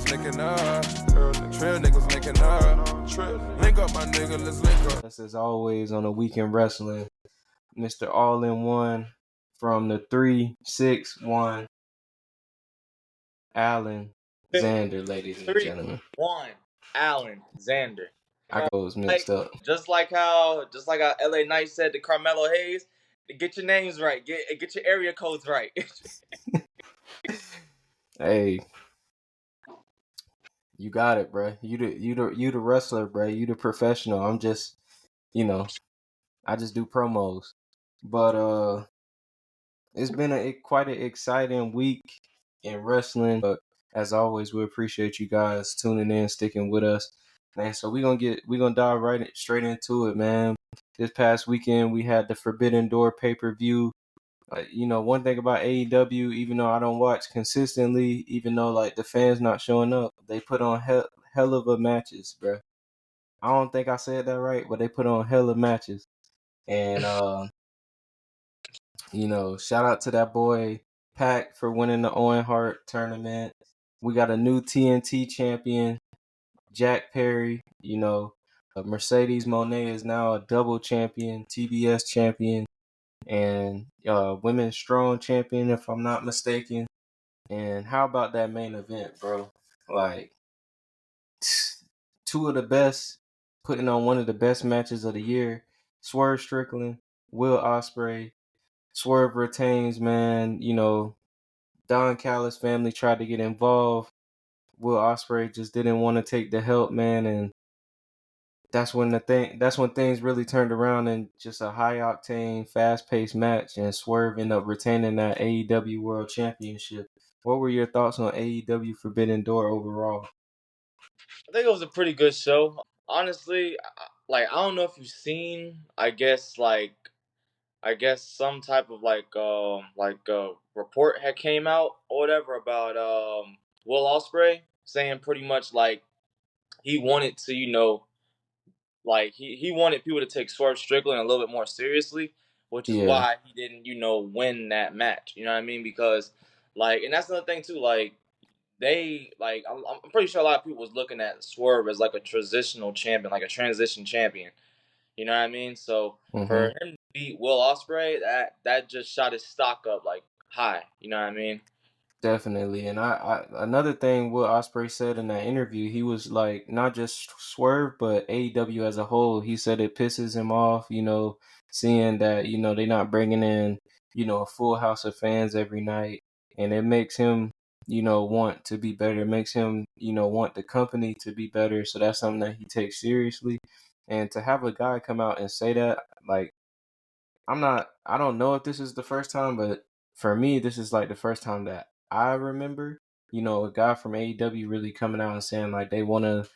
niggas linking up. Trail niggas linking up. Link up, my nigga, let's link up. As always on the Weekend Wrestling, Mr. All-in-One from the 3-6-1, Allin, Xander, ladies and gentlemen. 3-1, Allin, Xander. I was mixed up. Just like how LA Knight said to Carmelo Hayes, get your names right, get your area codes right. Hey, you got it, bro. You the wrestler, bro. You the professional. I'm just, I just do promos. But it's been quite an exciting week in wrestling. But as always, we appreciate you guys tuning in, sticking with us, man. So we're gonna dive straight into it, man. This past weekend we had the Forbidden Door pay-per-view. One thing about AEW, even though I don't watch consistently, even though like the fans not showing up, they put on hell of a matches, bro. I don't think I said that right, but they put on hell of matches. And shout out to that boy Pac for winning the Owen Hart tournament. We got a new TNT champion, Jack Perry. Mercedes Moné is now a double champion, TBS champion, and women's strong champion, if I'm not mistaken. And how about that main event, bro? Like, two of the best, putting on one of the best matches of the year. Swerve Strickland, Will Ospreay. Swerve retains, man. Don Callis' family tried to get involved. Will Ospreay just didn't want to take the help, man, and that's when things really turned around in just a high octane, fast paced match, and Swerve ended up retaining that AEW World Championship. What were your thoughts on AEW Forbidden Door overall? I think it was a pretty good show. Honestly, I don't know if you've seen, I guess some type of report had came out or whatever about Will Ospreay saying pretty much like he wanted to, he wanted people to take Swerve Strickland a little bit more seriously, which is why he didn't, win that match. You know what I mean? Because and that's another thing too, I'm pretty sure a lot of people was looking at Swerve as like a transitional champion, like a transition champion. You know what I mean? So for him to beat Will Ospreay, that just shot his stock up like high. You know what I mean? Definitely. And I another thing Will Ospreay said in that interview, he was like, not just Swerve, but AEW as a whole. He said it pisses him off, seeing that, they're not bringing in, a full house of fans every night. And it makes him, want to be better. It makes him, want the company to be better. So that's something that he takes seriously. And to have a guy come out and say that, like, I don't know if this is the first time, but for me, this is like the first time that I remember, a guy from AEW really coming out and saying like they want to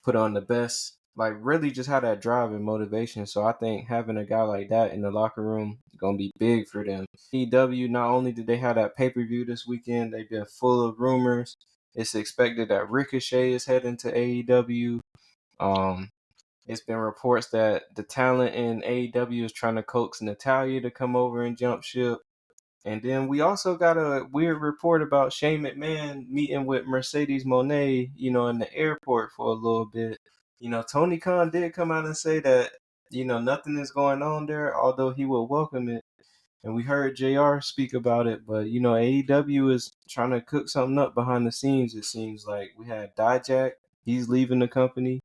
put on the best, like really just have that drive and motivation. So I think having a guy like that in the locker room is going to be big for them. AEW, not only did they have that pay-per-view this weekend, they've been full of rumors. It's expected that Ricochet is heading to AEW. It's been reports that the talent in AEW is trying to coax Natalya to come over and jump ship. And then we also got a weird report about Shane McMahon meeting with Mercedes Moné, in the airport for a little bit. Tony Khan did come out and say that, nothing is going on there, although he will welcome it. And we heard JR speak about it, but, AEW is trying to cook something up behind the scenes, it seems like. We had Dijak, he's leaving the company.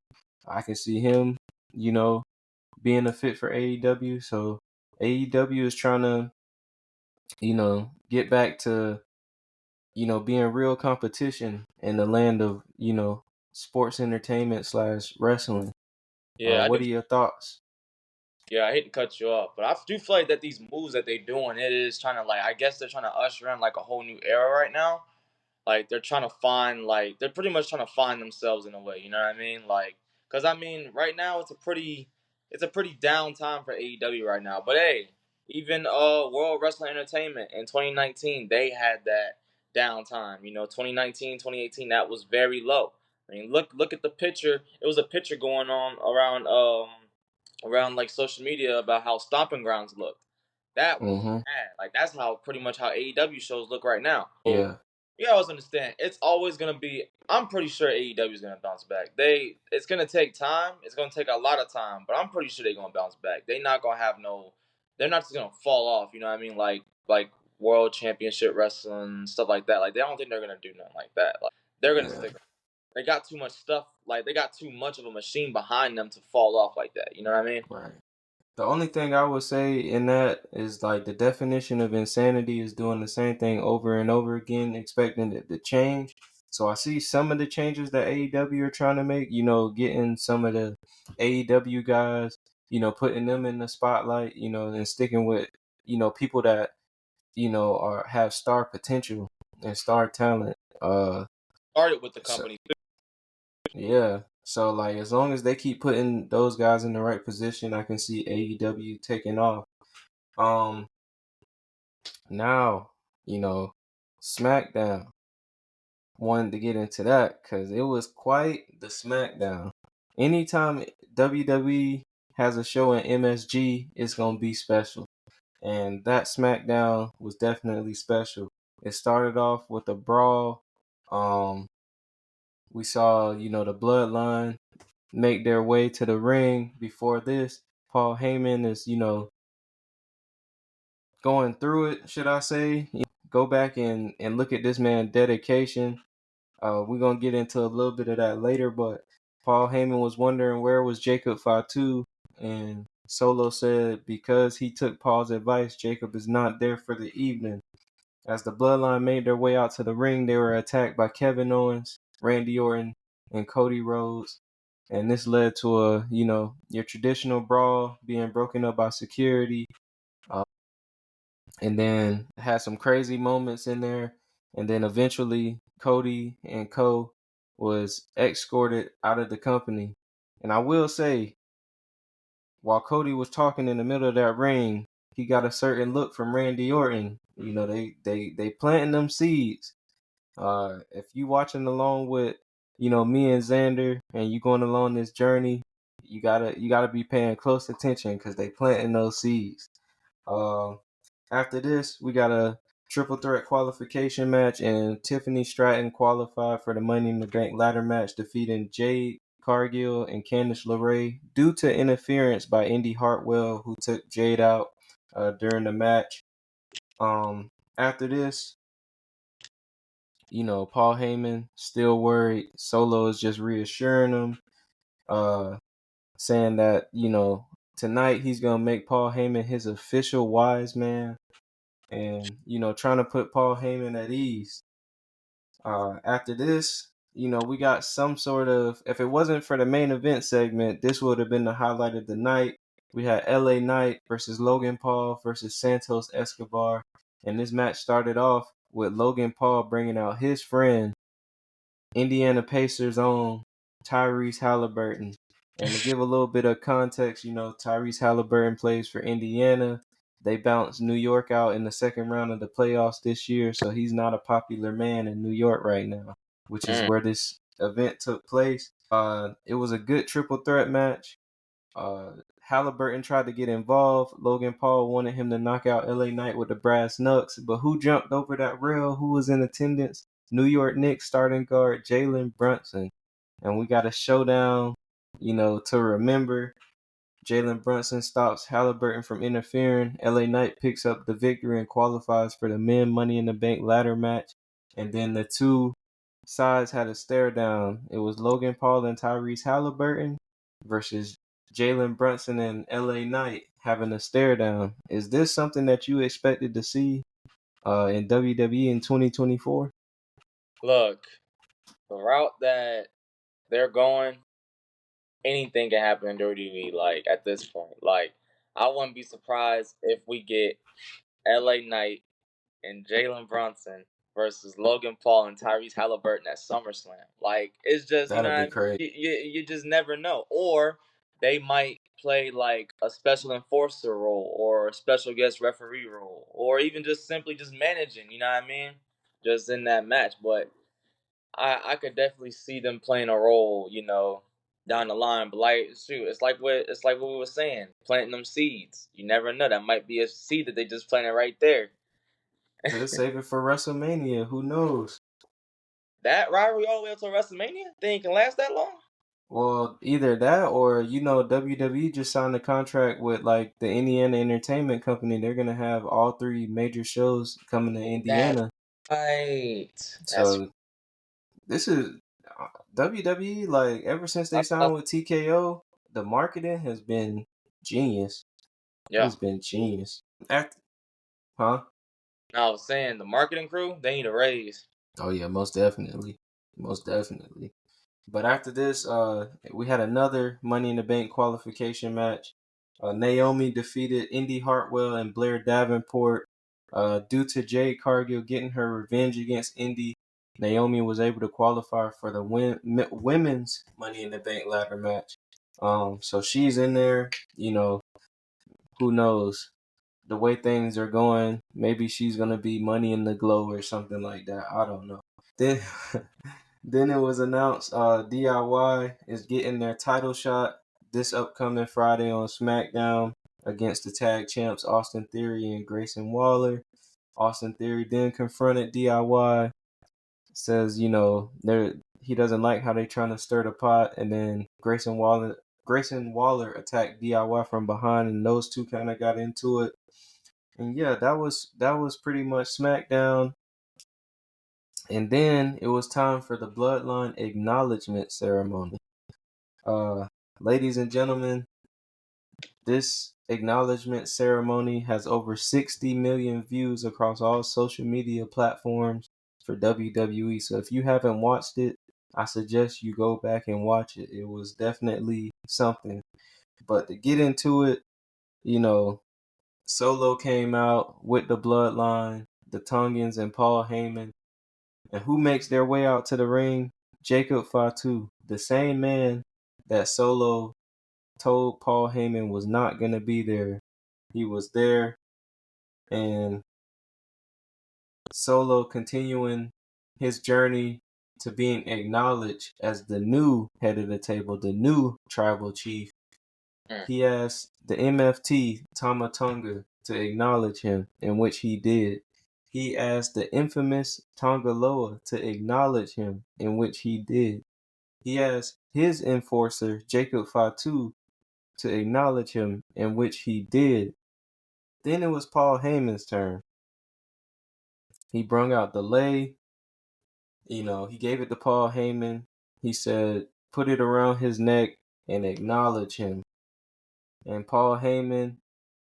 I can see him, being a fit for AEW. So AEW is trying to, get back to, being real competition in the land of, sports entertainment / wrestling. Yeah, What are your thoughts? Yeah, I hate to cut you off, but I do feel like that these moves that they're doing, it is trying to I guess they're trying to usher in like a whole new era right now. Like they're trying to find they're pretty much trying to find themselves in a way. You know what I mean? Cause I mean right now it's a pretty down time for AEW right now. But hey, even World Wrestling Entertainment in 2019 they had that downtime. 2019, 2018 that was very low. I mean look at the picture. It was a picture going on around like social media about how Stomping Grounds looked. That was bad. Like that's how pretty much how AEW shows look right now. Yeah. You always understand. It's always gonna be. I'm pretty sure AEW is gonna bounce back. It's gonna take time. It's gonna take a lot of time, but I'm pretty sure they're gonna bounce back. They're not gonna have no. They're not just gonna fall off. You know what I mean? Like World Championship Wrestling, stuff like that. Like, they don't think they're gonna do nothing like that. Like, they're gonna stick. They got too much stuff. Like, they got too much of a machine behind them to fall off like that. You know what I mean? Right. The only thing I would say in that is like the definition of insanity is doing the same thing over and over again, expecting it to change. So I see some of the changes that AEW are trying to make, getting some of the AEW guys, putting them in the spotlight, and sticking with, people that, have star potential and star talent. Started with the So, company. yeah. So like as long as they keep putting those guys in the right position, I can see AEW taking off. Now, SmackDown. Wanted to get into that because it was quite the SmackDown. Anytime WWE has a show in MSG, it's gonna be special. And that SmackDown was definitely special. It started off with a brawl. We saw, the Bloodline make their way to the ring. Before this, Paul Heyman is, going through it, should I say. Go back and look at this man's dedication. We're going to get into a little bit of that later, but Paul Heyman was wondering where was Jacob Fatu, and Solo said because he took Paul's advice, Jacob is not there for the evening. As the Bloodline made their way out to the ring, they were attacked by Kevin Owens, Randy Orton, and Cody Rhodes. And this led to your traditional brawl being broken up by security. And then had some crazy moments in there. And then eventually Cody and Co was escorted out of the company. And I will say, while Cody was talking in the middle of that ring, he got a certain look from Randy Orton. They planting them seeds. If you watching along with, me and Xander, and you going along this journey, you gotta be paying close attention because they planting those seeds. After this, we got a triple threat qualification match, and Tiffany Stratton qualified for the Money in the Bank ladder match, defeating Jade Cargill and Candice LeRae due to interference by Indy Hartwell, who took Jade out during the match. After this, Paul Heyman still worried. Solo is just reassuring him, saying that, tonight he's going to make Paul Heyman his official wise man and, trying to put Paul Heyman at ease. After this, we got some sort of, if it wasn't for the main event segment, this would have been the highlight of the night. We had LA Knight versus Logan Paul versus Santos Escobar. And this match started off with Logan Paul bringing out his friend, Indiana Pacers' own Tyrese Halliburton. And to give a little bit of context, Tyrese Halliburton plays for Indiana. They bounced New York out in the second round of the playoffs this year, so he's not a popular man in New York right now, which is where this event took place. It was a good triple threat match. Halliburton tried to get involved. Logan Paul wanted him to knock out LA Knight with the brass knucks, but who jumped over that rail? Who was in attendance? New York Knicks starting guard Jalen Brunson. And we got a showdown, to remember. Jalen Brunson stops Halliburton from interfering. LA Knight picks up the victory and qualifies for the men Money in the Bank ladder match. And then the two sides had a stare down. It was Logan Paul and Tyrese Halliburton versus Jalen Brunson and LA Knight having a stare down. Is this something that you expected to see in WWE in 2024? Look, the route that they're going, anything can happen in WWE. Like, at this point, like, I wouldn't be surprised if we get LA Knight and Jalen Brunson versus Logan Paul and Tyrese Halliburton at SummerSlam. Like, it's just, That'll be crazy. you just never know. Or they might play like a special enforcer role or a special guest referee role or even just simply just managing, you know what I mean? Just in that match. But I could definitely see them playing a role, down the line. But like, shoot, it's like what we were saying, planting them seeds. You never know. That might be a seed that they just planted right there. Could save it for WrestleMania. Who knows? that rivalry all the way up to WrestleMania? Think it can last that long? Well, either that or WWE just signed a contract with like the Indiana Entertainment Company. They're gonna have all 3 major shows coming to Indiana. Right. So this is WWE. Like ever since they signed with TKO, the marketing has been genius. Yeah. It's been genius. Huh? I was saying the marketing crew, they need a raise. Oh yeah, most definitely, most definitely. But after this, we had another Money in the Bank qualification match. Naomi defeated Indy Hartwell and Blair Davenport. Due to Jade Cargill getting her revenge against Indy, Naomi was able to qualify for the women's Money in the Bank ladder match. So she's in there. Who knows? The way things are going, maybe she's gonna be Money in the Glow or something like that. I don't know. Then Then it was announced DIY is getting their title shot this upcoming Friday on SmackDown against the tag champs Austin Theory and Grayson Waller. Austin Theory then confronted DIY, says, he doesn't like how they trying to stir the pot, and then Grayson Waller attacked DIY from behind, and those two kind of got into it. And yeah, that was pretty much SmackDown. And then it was time for the Bloodline acknowledgement ceremony. Ladies and gentlemen, this acknowledgement ceremony has over 60 million views across all social media platforms for WWE. So if you haven't watched it, I suggest you go back and watch it. It was definitely something. But to get into it, Solo came out with the Bloodline, the Tongans, and Paul Heyman. And who makes their way out to the ring? Jacob Fatu, the same man that Solo told Paul Heyman was not going to be there. He was there, and Solo continuing his journey to being acknowledged as the new head of the table, the new tribal chief. He asked the MFT, Tama Tonga, to acknowledge him, in which he did. He asked the infamous Tonga Loa to acknowledge him, in which he did. He asked his enforcer, Jacob Fatu, to acknowledge him, in which he did. Then it was Paul Heyman's turn. He brung out the lei. He gave it to Paul Heyman. He said, put it around his neck and acknowledge him. And Paul Heyman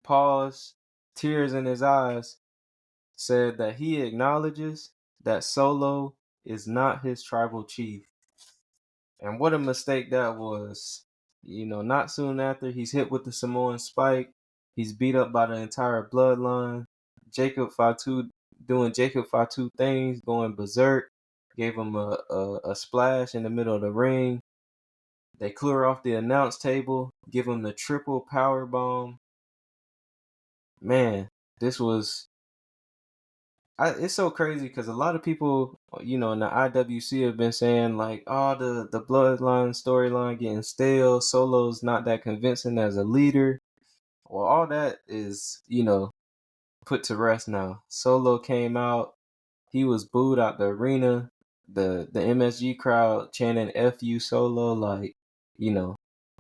paused, tears in his eyes, said that he acknowledges that Solo is not his tribal chief. And what a mistake that was. Not soon after, he's hit with the Samoan spike. He's beat up by the entire bloodline. Jacob Fatu doing Jacob Fatu things, going berserk. Gave him a splash in the middle of the ring. They clear off the announce table, give him the triple power bomb. Man, this was it's so crazy because a lot of people, in the IWC have been saying like, oh, the bloodline storyline getting stale. Solo's not that convincing as a leader. Well, all that is, put to rest now. Solo came out. He was booed out the arena. The MSG crowd chanting "F you, Solo," like,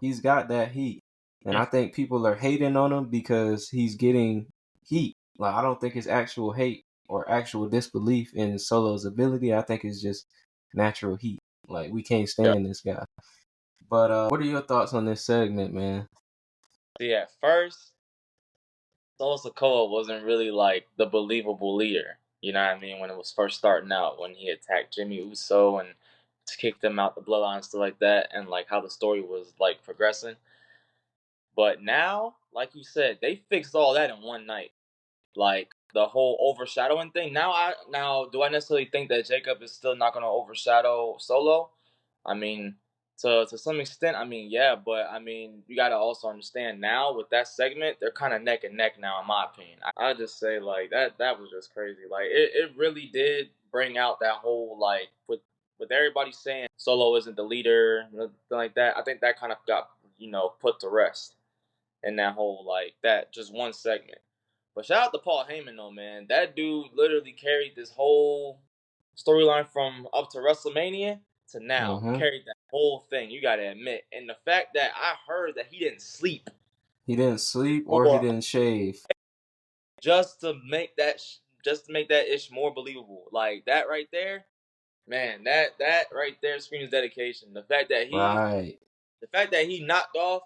he's got that heat. And I think people are hating on him because he's getting heat. Like, I don't think it's actual hate or actual disbelief in Solo's ability. I think it's just natural heat. Like, we can't stand this guy. But what are your thoughts on this segment, man? See, at first, Solo Sikoa wasn't really like the believable leader. You know what I mean? When it was first starting out, when he attacked Jimmy Uso and kicked them out the bloodline, stuff like that, and like how the story was like progressing. But now, like you said, they fixed all that in one night. Like the whole overshadowing thing. Now do I necessarily think that Jacob is still not gonna overshadow Solo? I mean, to some extent, I mean, yeah, but I mean, you gotta also understand now with that segment, they're kind of neck and neck now, in my opinion. I just say like that was just crazy. Like it really did bring out that whole like with everybody saying Solo isn't the leader, nothing like that. I think that kind of got put to rest in that whole like that just one segment. But shout out to Paul Heyman though, man. That dude literally carried this whole storyline from up to WrestleMania to now Mm-hmm. carried that whole thing. You gotta admit, and the fact that I heard that he didn't sleep He didn't sleep or he or didn't shave. just to make that ish more believable. Like that right there, man. That right there screams dedication. The fact that Right. he knocked off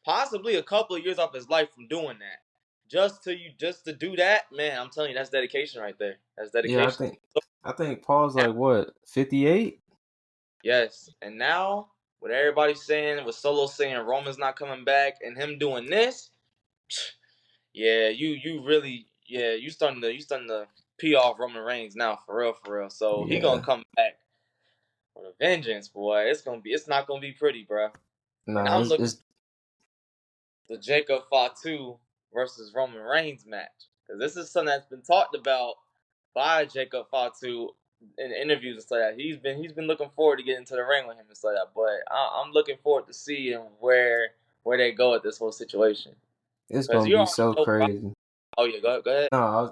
possibly a couple of years off his life from doing that. Just to do that, man. I'm telling you, that's dedication right there. That's Yeah, dedication. I think Paul's like what, 58? Yes, and now with everybody saying, with Solo saying Roman's not coming back, and him doing this, yeah, you really, yeah, you starting to pee off Roman Reigns now, for real, for real. So he gonna Yeah. come back with a vengeance, boy. It's not gonna be pretty, bro. And Nah, I'm looking it's at the Jacob Fatu versus Roman Reigns match, because this is something that's been talked about by Jacob Fatu in interviews and stuff like that. He's been looking forward to getting into the ring with him and stuff like that. But I'm looking forward to seeing where they go with this whole situation. it's Because gonna you be already so know. crazy. Oh yeah, go ahead.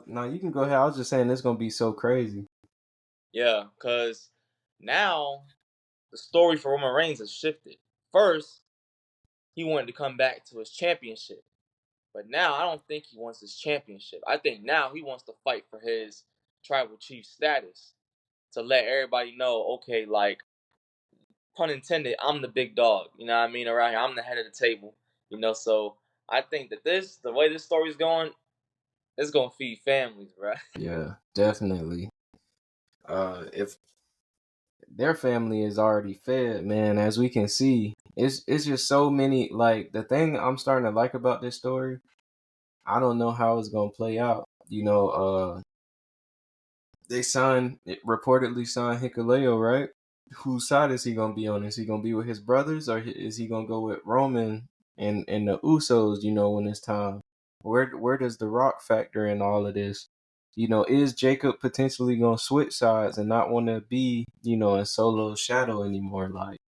No, you can go ahead. I was just saying it's gonna be so crazy. Yeah, because now the story for Roman Reigns has shifted. First, he wanted to come back to his championship. But now I don't think he wants his championship. I think now he wants to fight for his tribal chief status to let everybody know, okay, like, pun intended, I'm the big dog. You know what I mean? Around here, I'm the head of the table. You know, so I think that the way this story's going, it's gonna feed families, bro. Yeah, definitely. If their family is already fed, man, as we can see, it's just so many. Like the thing I'm starting to like about this story, I don't know how it's gonna play out. They reportedly signed Hikuleo, right? Whose side is he gonna be on? Is he gonna be with his brothers, or is he gonna go with Roman and the Usos? When it's time, where does the Rock factor in all of this? Is Jacob potentially gonna switch sides and not want to be in Solo's shadow anymore? Like,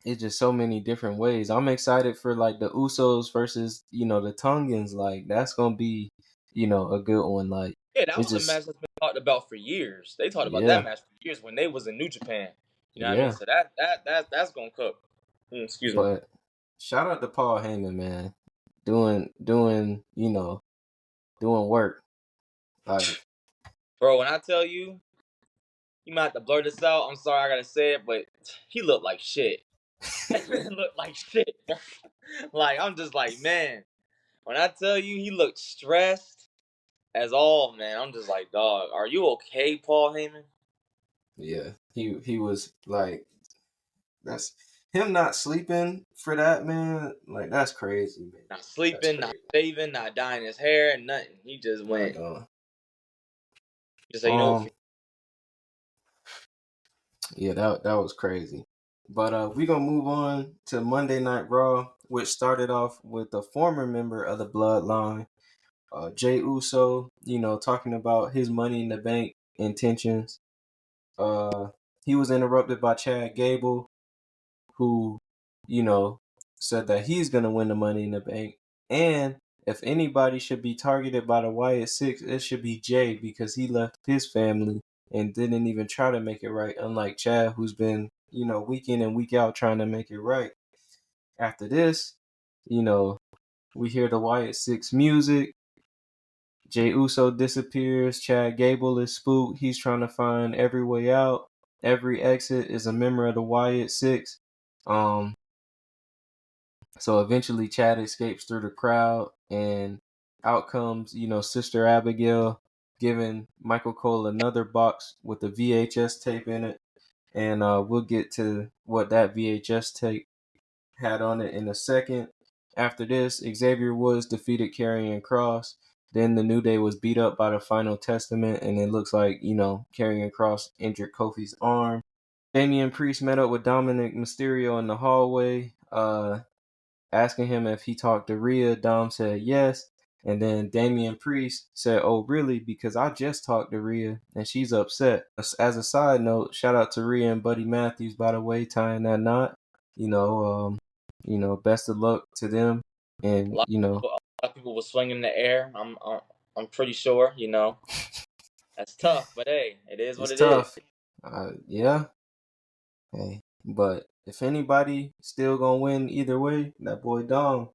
it's just so many different ways. I'm excited for like the Usos versus the Tongans. Like, that's gonna be a good one. Like, Yeah, that it's was a just match that's been talked about for years. They talked about that yeah, match for years when they was in New Japan. You know what I mean? yeah. So that's gonna cook. Excuse me. But shout out to Paul Heyman, man, doing work. Like, Bro, when I tell you, you might have to blur this out. I'm sorry I gotta say it, but he looked like shit. He looked like shit. Like, I'm just like, man. When I tell you he looked stressed as all, man, I'm just like, dog, are you okay, Paul Heyman? yeah, he was like, that's him not sleeping for that, man. Like, that's crazy, man. Not That's sleeping, not crazy. shaving, not dyeing his hair, nothing. He just Not went. doing. Just say, you know what? Yeah, that was crazy. But we gonna move on to Monday Night Raw, which started off with a former member of the Bloodline, Jay Uso, talking about his Money in the Bank intentions. He was interrupted by Chad Gable, who, you know, said that he's gonna win the Money in the Bank, and if anybody should be targeted by the Wyatt Six, it should be Jay because he left his family and didn't even try to make it right. Unlike Chad, who's been, week in and week out trying to make it right. After this, you know, we hear the Wyatt Six music. Jay Uso disappears. Chad Gable is spooked. He's trying to find every way out. Every exit is a member of the Wyatt Six. Um, so eventually Chad escapes through the crowd, and out comes, Sister Abigail, giving Michael Cole another box with a VHS tape in it. And we'll get to what that VHS tape had on it in a second. After this, Xavier Woods defeated Karrion Kross. Then the New Day was beat up by the Final Testament, and it looks like, Karrion Kross injured Kofi's arm. Damian Priest met up with Dominic Mysterio in the hallway, asking him if he talked to Rhea. Dom said yes. And then Damian Priest said, "Oh, really? Because I just talked to Rhea and she's upset." As a side note, shout out to Rhea and Buddy Matthews, by the way, tying that knot. Best of luck to them. And, A lot of people were swinging in the air. I'm pretty sure, That's tough, but hey, it is what It's it is. tough. Yeah. Hey, but if anybody still gonna win either way, that boy Dom.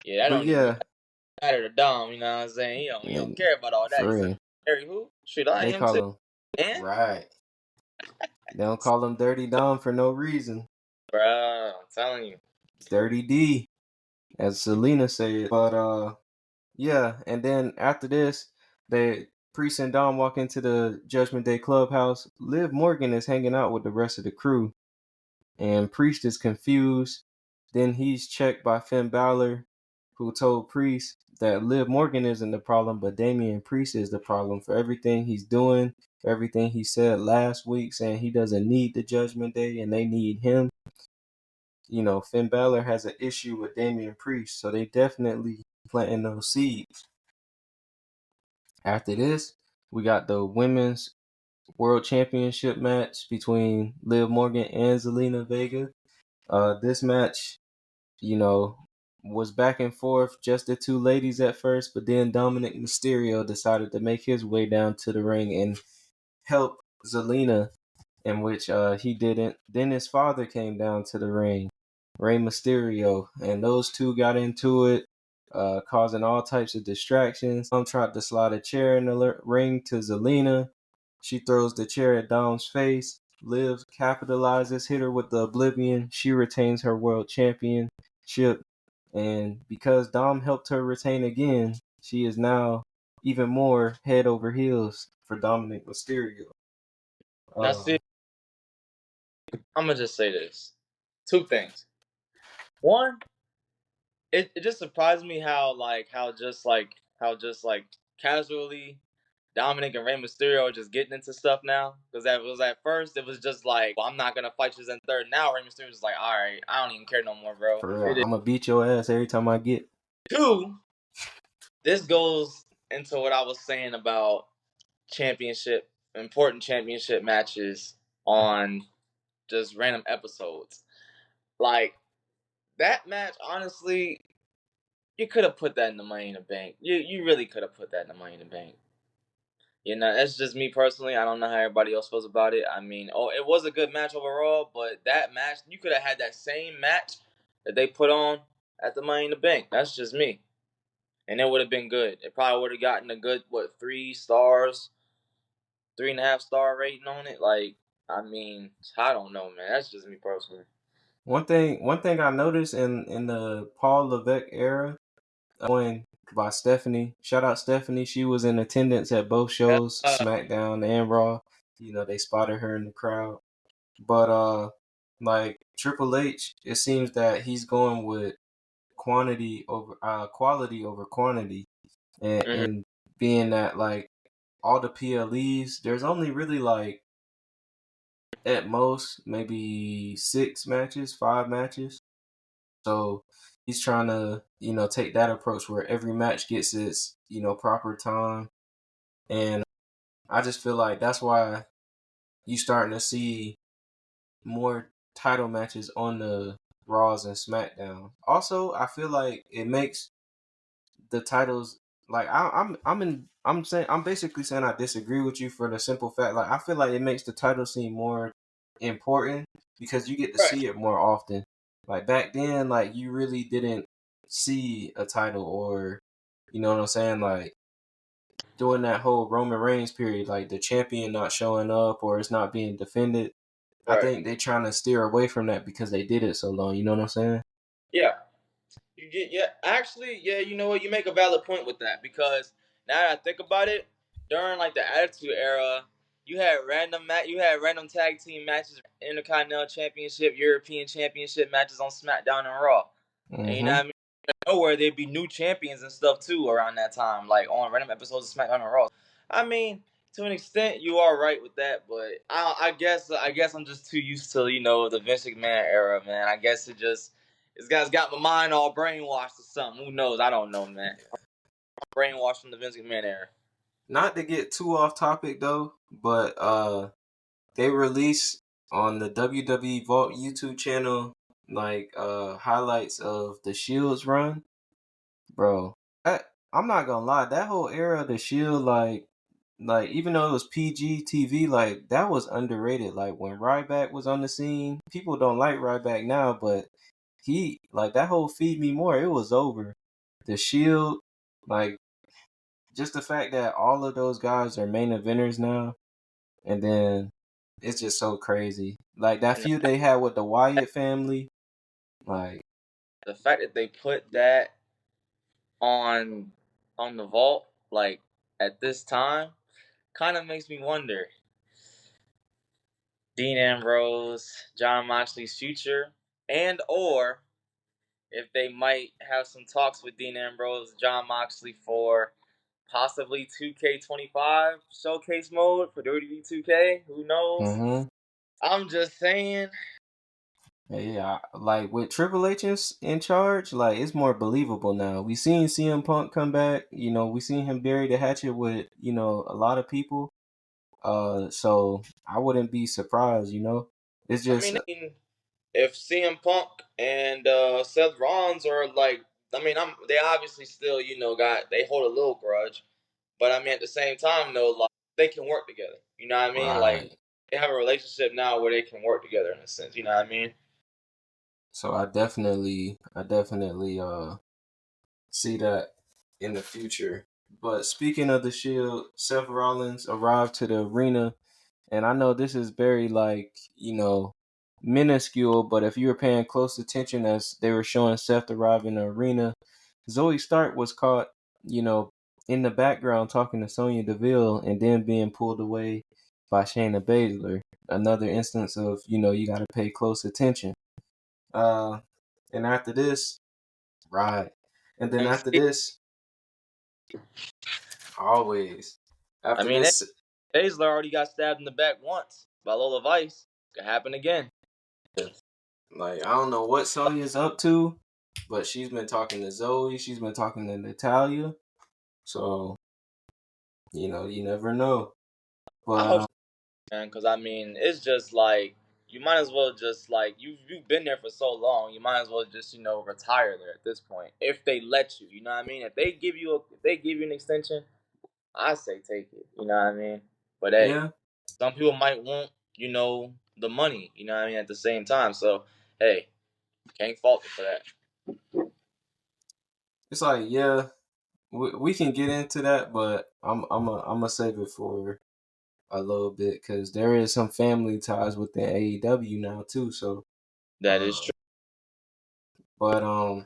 Yeah, that But don't even yeah, matter to Dom. You know what I'm saying? He don't care about all that. for He said, real, "Harry, who? Shoot, I they am too." call him And right. They don't call him Dirty Dom for no reason. bruh, I'm telling you. Dirty D, as Selena said. But yeah, and then after this, they Priest and Dom walk into the Judgment Day clubhouse. Liv Morgan is hanging out with the rest of the crew, and Priest is confused. Then he's checked by Finn Balor, who told Priest that Liv Morgan isn't the problem, but Damian Priest is the problem for everything he's doing, for everything he said last week, saying he doesn't need the Judgment Day and they need him. Finn Balor has an issue with Damian Priest, so they definitely planting those seeds. After this, we got the women's world championship match between Liv Morgan and Zelina Vega. This match, was back and forth, just the two ladies at first, but then Dominic Mysterio decided to make his way down to the ring and help Zelina, in which he didn't. Then his father came down to the ring, Rey Mysterio, and those two got into it, causing all types of distractions. Dom tried to slide a chair in the ring to Zelina. She throws the chair at Dom's face. Liv capitalizes, hit her with the Oblivion. She retains her world championship. And because Dom helped her retain again, she is now even more head over heels for Dominic Mysterio. Now, see, I'm gonna just say this: two things. One, it just surprised me how just like casually Dominic and Rey Mysterio are just getting into stuff now. Because that was at first it was just like, well, I'm not gonna fight you in third. Now Rey Mysterio's like, all right, I don't even care no more, bro. For real, I'm gonna beat your ass every time I get. Two, this goes into what I was saying about important championship matches on just random episodes. Like that match, honestly, you could have put that in the Money in the Bank. You really could have put that in the Money in the Bank. That's just me personally. I don't know how everybody else feels about it. I mean, it was a good match overall, but that match, you could have had that same match that they put on at the Money in the Bank. That's just me. And it would have been good. It probably would have gotten a good, 3 stars, 3.5 star rating on it. Like, I mean, I don't know, man. That's just me personally. One thing I noticed in the Paul Levesque era, going by Stephanie. Shout out Stephanie. She was in attendance at both shows, SmackDown and Raw. They spotted her in the crowd. But like Triple H, it seems that he's going with quality over quantity, and being that like all the PLEs, there's only really like at most maybe 5 matches. So he's trying to, take that approach where every match gets its, proper time. And I just feel like that's why you starting to see more title matches on the Raws and SmackDown. Also, I feel like it makes the titles like I'm basically saying I disagree with you for the simple fact like I feel like it makes the title seem more important because you get to see it more often. Like back then, like you really didn't see a title or you know what I'm saying, like during that whole Roman Reigns period, like the champion not showing up or it's not being defended. I think they're trying to steer away from that because they did it so long. You know what I'm saying? Yeah. Actually, you know what? You make a valid point with that because now that I think about it, during like the Attitude Era, you had random tag team matches, Intercontinental Championship, European Championship matches on SmackDown and Raw. Mm-hmm. And you know what I mean? Nowhere there'd be new champions and stuff too around that time, like on random episodes of SmackDown and Raw. I mean, to an extent, you are right with that, but I guess I'm just too used to the Vince McMahon era, man. I guess this guy's got my mind all brainwashed or something. Who knows? I don't know, man. Brainwashed from the Vince McMahon era. Not to get too off topic though, but they released on the WWE Vault YouTube channel like highlights of the Shield's run. Bro, I'm not gonna lie, that whole era of the Shield, like like even though it was PG TV, like that was underrated. Like when Ryback was on the scene, people don't like Ryback now, but he like that whole Feed Me More, it was over. The Shield, like just the fact that all of those guys are main eventers now, and then it's just so crazy. Like that And feud they had with the Wyatt family, like the fact that they put that on the vault, like at this time, kind of makes me wonder Dean Ambrose, John Moxley's future, and or if they might have some talks with Dean Ambrose, John Moxley for possibly 2K25 showcase mode for WWE 2K. Who knows? mm-hmm. I'm just saying. Yeah, like with Triple H in charge, like it's more believable now. We seen CM Punk come back, we seen him bury the hatchet with, a lot of people. So I wouldn't be surprised. It's I just mean, if CM Punk and Seth Rollins are like, I mean, they obviously still, they hold a little grudge, but I mean, at the same time, though, like they can work together. You know what I mean? Like right. they have a relationship now where they can work together in a sense. You know what I mean? So I definitely see that in the future. But speaking of the Shield, Seth Rollins arrived to the arena. And I know this is very minuscule, but if you were paying close attention as they were showing Seth arrive in the arena, Zoe Stark was caught, you know, in the background talking to Sonya Deville and then being pulled away by Shayna Baszler. Another instance of, you got to pay close attention. Uh, and after this, right. And then after NXT. this, always. I After mean, this, Baszler already got stabbed in the back once by Lola Vice. Could happen again. like, I don't know what Sonya's up to, but she's been talking to Zoe. She's been talking to Natalia. So, you never know. I But, hope, man, because I mean, it's just like you might as well just like you've been there for so long. You might as well just retire there at this point if they let you. You know what I mean? If they give you an extension, I say take it. You know what I mean? But hey, yeah, some people might want the money. You know what I mean? At the same time, so hey, can't fault it for that. it's like, yeah, we can get into that, but I'm gonna save it for a little bit because there is some family ties within AEW now, too. So, That is uh, true. but,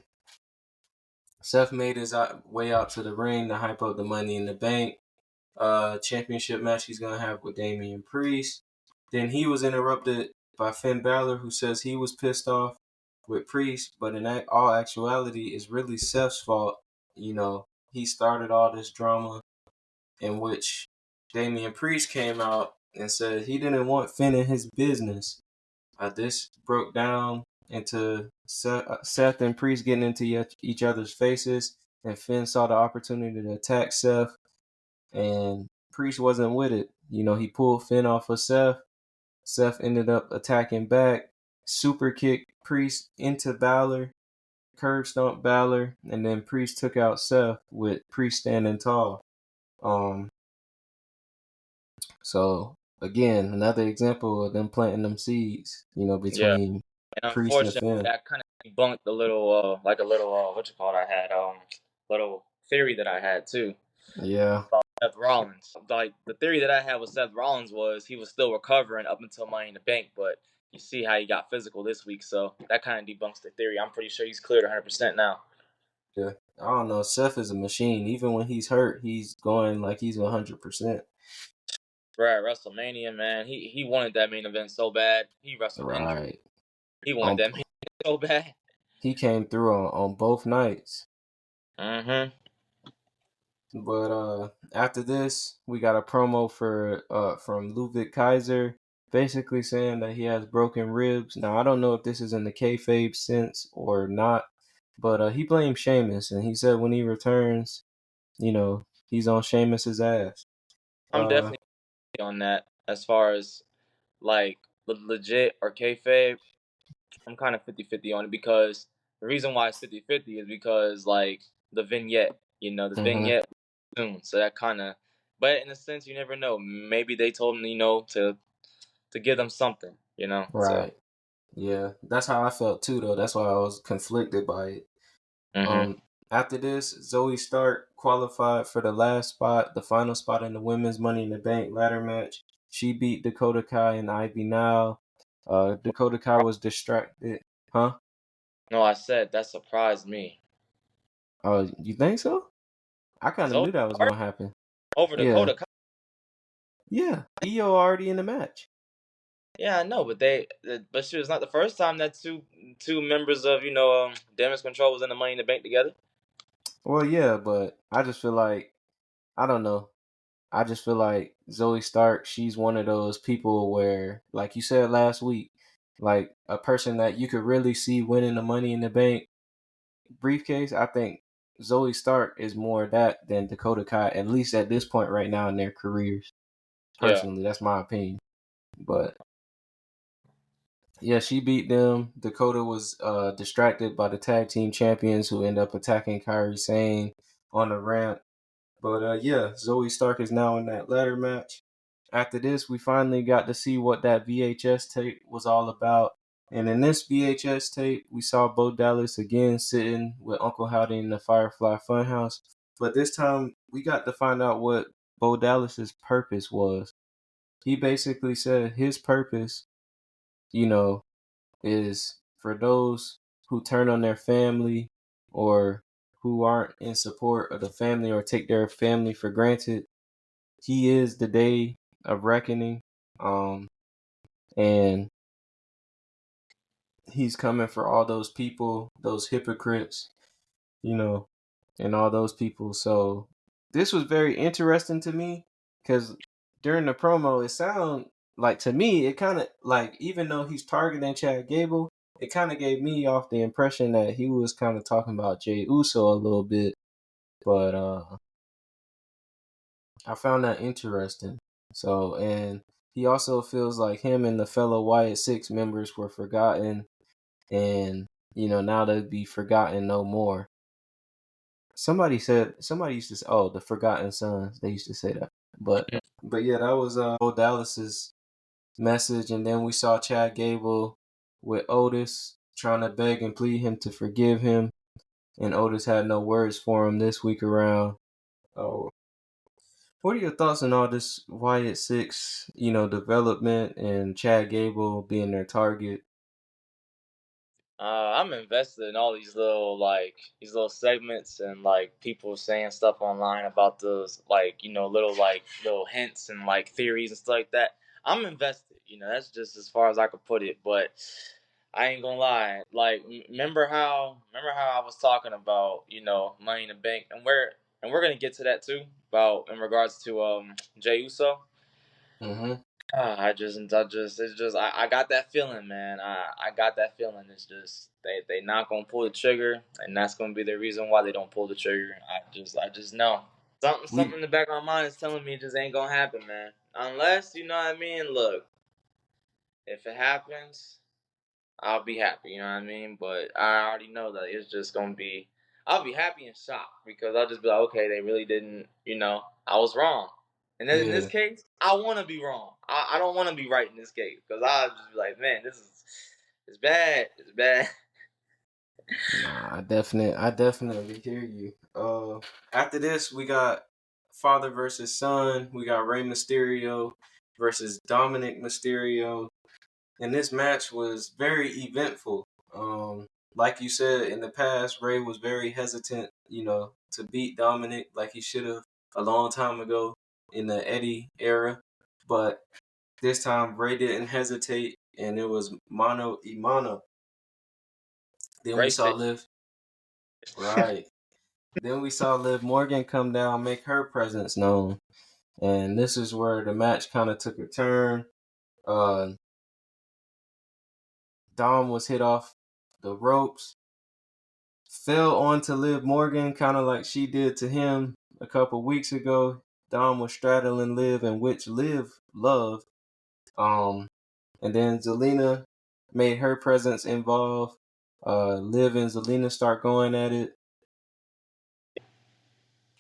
Seth made his way out to the ring to hype up the Money in the Bank championship match he's gonna have with Damian Priest. Then he was interrupted by Finn Balor, who says he was pissed off with Priest, but in all actuality, it's really Seth's fault. He started all this drama in which Damian Priest came out and said he didn't want Finn in his business. This broke down into Seth and Priest getting into each other's faces, and Finn saw the opportunity to attack Seth, and Priest wasn't with it. He pulled Finn off of Seth. Seth ended up attacking back, super kicked Priest into Balor, curb stomp Balor, and then Priest took out Seth with Priest standing tall. Um, so again, another example of them planting them seeds, Yeah, between and Priest and unfortunately, Finn. that kind of debunked a little, like a little, what you call it? I had little theory that I had too Yeah, about Seth Rollins. Like the theory that I had with Seth Rollins was he was still recovering up until Money in the Bank, but you see how he got physical this week, so that kind of debunks the theory. I'm pretty sure he's cleared 100% now. yeah. I don't know. Seth is a machine. Even when he's hurt, he's going like he's 100%. Right, WrestleMania, man. He wanted that main event so bad. He wrestled injured. Right. He wanted Um, that main event so bad. he came through on both nights. Mm-hmm. But after this, we got a promo for from Ludwig Kaiser, basically saying that he has broken ribs. Now I don't know if this is in the kayfabe sense or not, but he blamed Sheamus, and he said when he returns, he's on Sheamus's ass. I'm Uh, definitely on that as far as like legit or kayfabe. I'm kind of 50-50 on it because the reason why it's 50-50 is because like the vignette, the mhm. vignette soon. So that kind of But in a sense, you never know. Maybe they told him, to give them something, So. Right. Yeah, that's how I felt too, though. That's why I was conflicted by it. Mm-hmm. After this, Zoe Stark qualified for the last spot, the final spot in the women's Money in the Bank ladder match. She beat Dakota Kai and Ivy Now. Dakota Kai was distracted. Huh? No, I said that surprised me. You think so? I kind of Zoe knew that was Stark going to happen. over Yeah. Dakota Kai. Yeah. Io already in the match. Yeah, I know, but she was not the first time that two members of Damage Control was in the Money in the Bank together. Well, yeah, but I just feel like, I don't know. I just feel like Zoe Stark, she's one of those people where, like you said last week, like a person that you could really see winning the Money in the Bank briefcase. I think Zoe Stark is more that than Dakota Kai, at least at this point right now in their careers. Yeah. Personally, that's my opinion. But yeah, she beat them. Dakota was distracted by the tag team champions who end up attacking Kairi Sane on the ramp. But yeah, Zoe Stark is now in that ladder match. After this, we finally got to see what that VHS tape was all about. And in this VHS tape, we saw Bo Dallas again sitting with Uncle Howdy in the Firefly Funhouse. But this time, we got to find out what Bo Dallas's purpose was. He basically said his purpose, you know, is for those who turn on their family or who aren't in support of the family or take their family for granted. He is the day of reckoning. And he's coming for all those people, those hypocrites, you know, and all those people. So this was very interesting to me because during the promo, it sounded like, to me, it kind of like, even though he's targeting Chad Gable, it kind of gave me off the impression that he was kind of talking about Jey Uso a little bit. But I found that interesting. So, and he also feels like him and the fellow Wyatt Six members were forgotten, and now they'll be forgotten no more. Somebody used to say, "Oh, the Forgotten Sons." They used to say that, but yeah, that was Bo Dallas's message, and then we saw Chad Gable with Otis trying to beg and plead him to forgive him, and Otis had no words for him this week around. Oh, what are your thoughts on all this Wyatt Six, development and Chad Gable being their target? I'm invested in all these little segments and people saying stuff online about those little hints and theories and stuff like that. I'm invested. That's just as far as I could put it. But I ain't gonna lie. Remember how I was talking about Money in the Bank, and we're gonna get to that too about in regards to Jey Uso. Mm-hmm. I got that feeling, man. I got that feeling. It's just they not gonna pull the trigger, and that's gonna be the reason why they don't pull the trigger. I just know something in the back of my mind is telling me it just ain't gonna happen, man. Unless you know what I mean. Look, if it happens, I'll be happy. You know what I mean. But I already know that it's just gonna be. I'll be happy and shocked because I'll just be like, okay, they really didn't. I was wrong. And then in this Yeah. case, I want to be wrong. I don't want to be right in this case because I'll just be like, man, it's bad. It's bad. Nah, I definitely hear you. After this, we got father versus son. We got Rey Mysterio versus Dominic Mysterio, and this match was very eventful. Like you said in the past, Rey was very hesitant, to beat Dominic like he should have a long time ago in the Eddie era, but this time Rey didn't hesitate, and it was mano y mano. Then we Ray saw fit. Liv. Right. Then we saw Liv Morgan come down, make her presence known. And this is where the match kind of took a turn. Uh, Dom was hit off the ropes, fell onto Liv Morgan, kind of like she did to him a couple weeks ago. Dom was straddling Liv, and which Liv loved. And then Zelina made her presence involved. Liv and Zelina start going at it.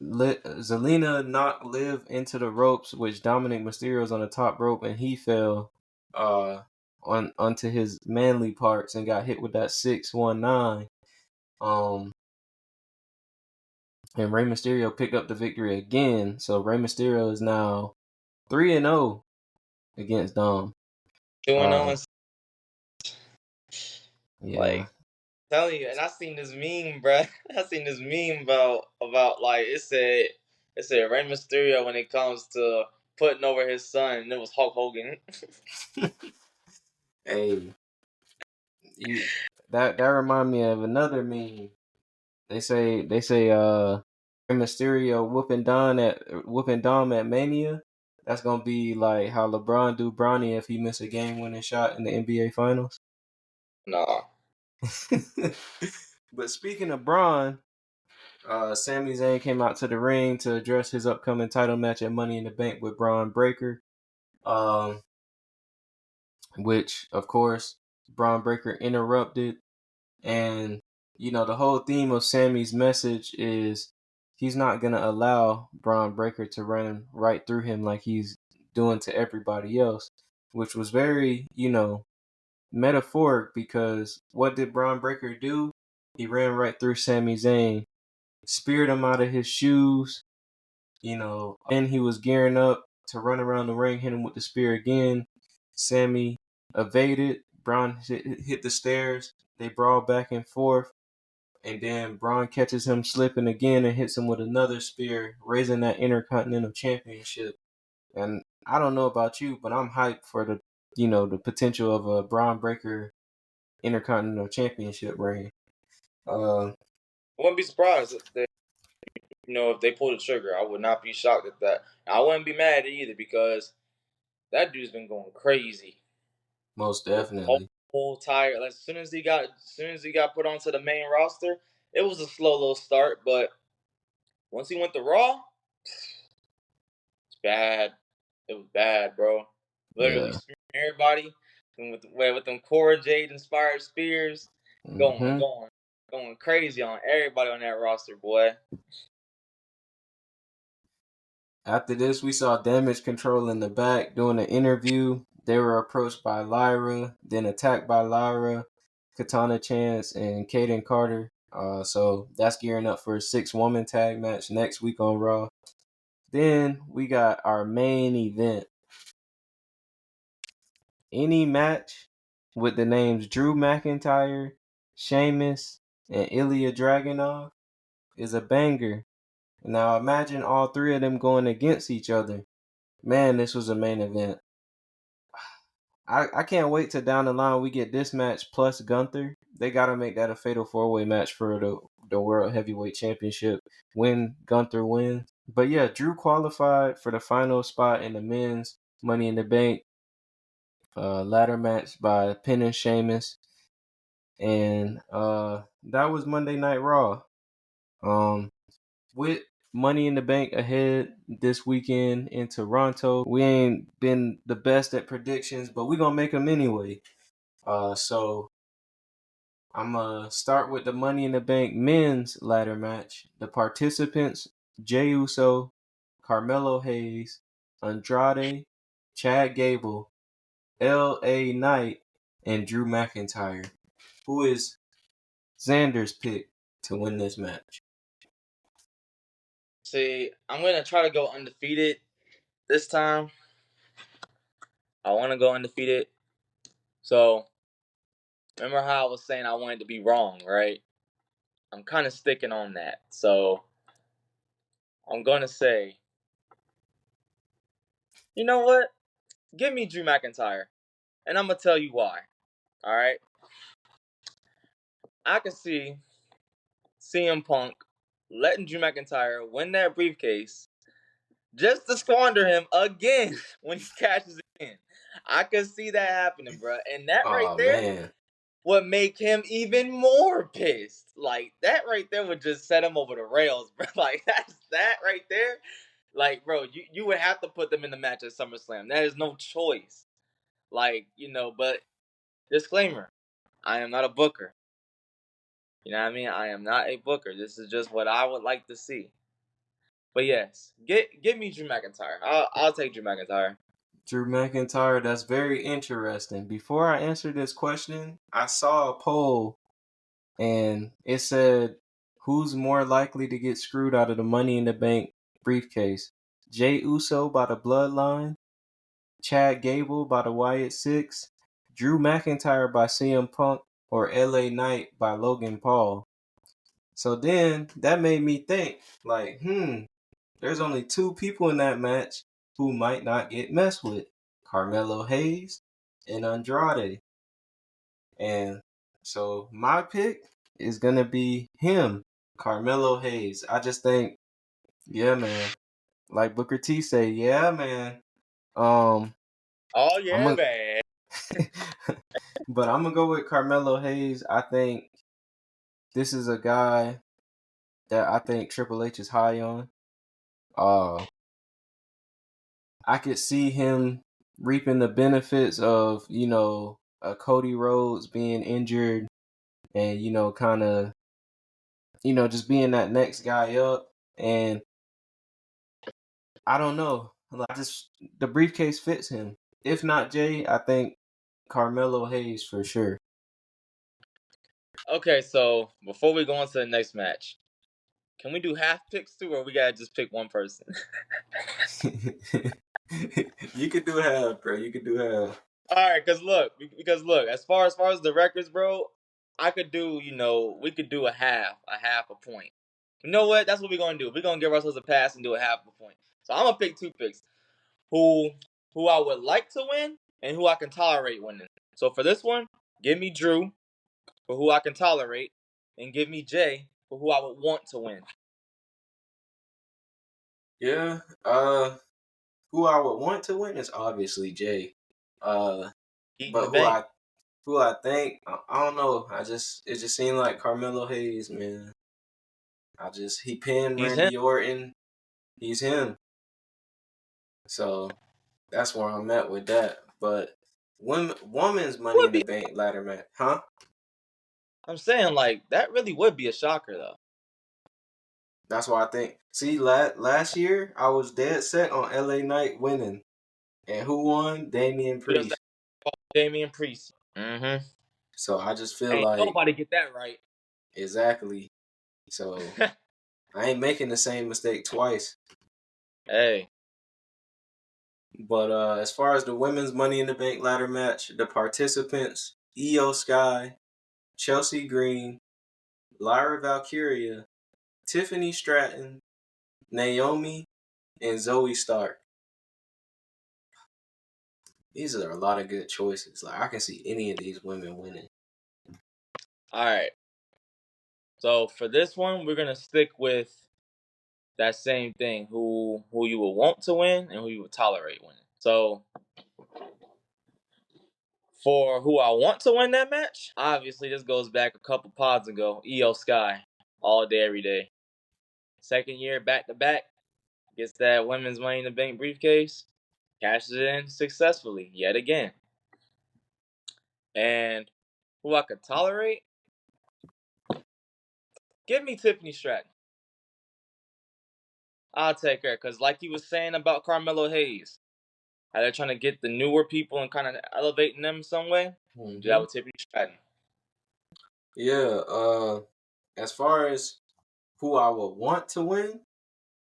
Zelina knocked Liv into the ropes, which Dominic Mysterio's on the top rope, and he fell onto his manly parts and got hit with that 619. And Rey Mysterio picked up the victory again. So Rey Mysterio is now 3-0 against Dom. 2-0. Yeah. Like, telling you, and I seen this meme, bruh. I seen this meme about like it said Rey Mysterio when it comes to putting over his son, and it was Hulk Hogan. Hey, that remind me of another meme. They say Rey Mysterio whooping Dom at Mania. That's gonna be like how LeBron do Bronny if he miss a game-winning shot in the NBA Finals. Nah. But speaking of Braun, Sami Zayn came out to the ring to address his upcoming title match at Money in the Bank with Braun Breaker. Which of course Braun Breaker interrupted, and the whole theme of Sammy's message is he's not gonna allow Braun Breaker to run right through him like he's doing to everybody else, which was very metaphoric, because what did Braun Breaker do? He ran right through Sami Zayn, speared him out of his shoes. Then he was gearing up to run around the ring, hit him with the spear again. Sammy evaded. Braun hit the stairs. They brawl back and forth. And then Braun catches him slipping again and hits him with another spear, raising that Intercontinental Championship. And I don't know about you, but I'm hyped for the potential of a Braun Breaker Intercontinental Championship reign. I wouldn't be surprised if they pulled the trigger. I would not be shocked at that. I wouldn't be mad either, because that dude's been going crazy. Most definitely. Whole tire. Like, as soon as he got put onto the main roster, it was a slow little start, but once he went to Raw, it's bad. It was bad, bro. Literally spearing everybody, and with them Cora Jade inspired spears, going crazy on everybody on that roster, boy. After this, we saw Damage Control in the back doing an interview. They were approached by Lyra, then attacked by Lyra, Katana Chance, and Kaden Carter. So that's gearing up for a 6-woman tag match next week on Raw. Then we got our main event. Any match with the names Drew McIntyre, Sheamus, and Ilya Dragunov is a banger. Now imagine all three of them going against each other. Man, this was a main event. I can't wait till down the line we get this match plus Gunther. They gotta make that a fatal 4-way match for the World Heavyweight Championship when Gunther wins. But yeah, Drew qualified for the final spot in the men's Money in the Bank ladder match by pinning Sheamus. And that was Monday Night Raw. With Money in the Bank ahead this weekend in Toronto, we ain't been the best at predictions, but we gonna make them anyway. So I'm gonna start with the Money in the Bank men's ladder match. The participants: Jey Uso, Carmelo Hayes, Andrade, Chad Gable, L.A. Knight, and Drew McIntyre. Who is Xander's pick to win this match? See, I'm gonna try to go undefeated this time. I want to go undefeated. So, remember how I was saying I wanted to be wrong, right? I'm kind of sticking on that. So, I'm gonna say, you know what? Give me Drew McIntyre, and I'm gonna tell you why. All right, I can see CM Punk letting Drew McIntyre win that briefcase just to squander him again when he cashes in. I can see that happening, bro. And that right there Man. would make him even more pissed. Like, that right there would just set him over the rails, bro. Like, that right there. Like, bro, you would have to put them in the match at SummerSlam. That is no choice. Like, but disclaimer, I am not a booker. You know what I mean? I am not a booker. This is just what I would like to see. But yes, give me Drew McIntyre. I'll take Drew McIntyre. Drew McIntyre, that's very interesting. Before I answer this question, I saw a poll and it said, who's more likely to get screwed out of the Money in the Bank briefcase? Jey Uso by the Bloodline, Chad Gable by the Wyatt Six, Drew McIntyre by CM Punk, or LA Knight by Logan Paul? So then that made me think, like, there's only two people in that match who might not get messed with: Carmelo Hayes and Andrade. And so my pick is gonna be him, Carmelo Hayes. I just think, yeah, man. Like Booker T say, yeah, man. I'm Oh yeah, a, man. but I'm gonna go with Carmelo Hayes. I think this is a guy that I think Triple H is high on. I could see him reaping the benefits of, Cody Rhodes being injured and, kind of, just being that next guy up. And I don't know. Like, the briefcase fits him. If not Jay, I think Carmelo Hayes for sure. Okay, so before we go on to the next match, can we do half picks too, or we gotta just pick one person? You could do half, bro. You could do half. All right, because look, as far as the records, bro, I could do, we could do a half a point. You know what? That's what we're gonna do. We're gonna give ourselves a pass and do a half a point. So I'm gonna pick two picks, who I would like to win and who I can tolerate winning. So for this one, give me Drew for who I can tolerate, and give me Jay for who I would want to win. Yeah. Who I would want to win is obviously Jay. But who I think, I don't know. It just seemed like Carmelo Hayes, man. He pinned Randy Orton. He's him. So that's where I'm at with that. But women's Money in the Bank ladder match, huh? I'm saying, like, that really would be a shocker, though. That's why I think. See, last year I was dead set on LA Knight winning, and who won? Damian Priest. Damian Priest. Mm-hmm. So I just feel ain't like nobody get that right. Exactly. So I ain't making the same mistake twice. Hey. But as far as the women's Money in the Bank ladder match, the participants: Io Sky, Chelsea Green, Lyra Valkyria, Tiffany Stratton, Naomi, and Zoe Stark. These are a lot of good choices. Like, I can see any of these women winning. All right. So for this one, we're gonna stick with that same thing: who you will want to win and who you will tolerate winning. So for who I want to win that match, obviously this goes back a couple pods ago. Io Sky, all day, every day. Second year back to back, gets that women's Money in the Bank briefcase, cashes it in successfully yet again. And who I could tolerate, give me Tiffany Stratton. I'll take her, because like you was saying about Carmelo Hayes, how they're trying to get the newer people and kind of elevating them some way. Do that with Tiffany Stratton. Yeah, as far as who I would want to win,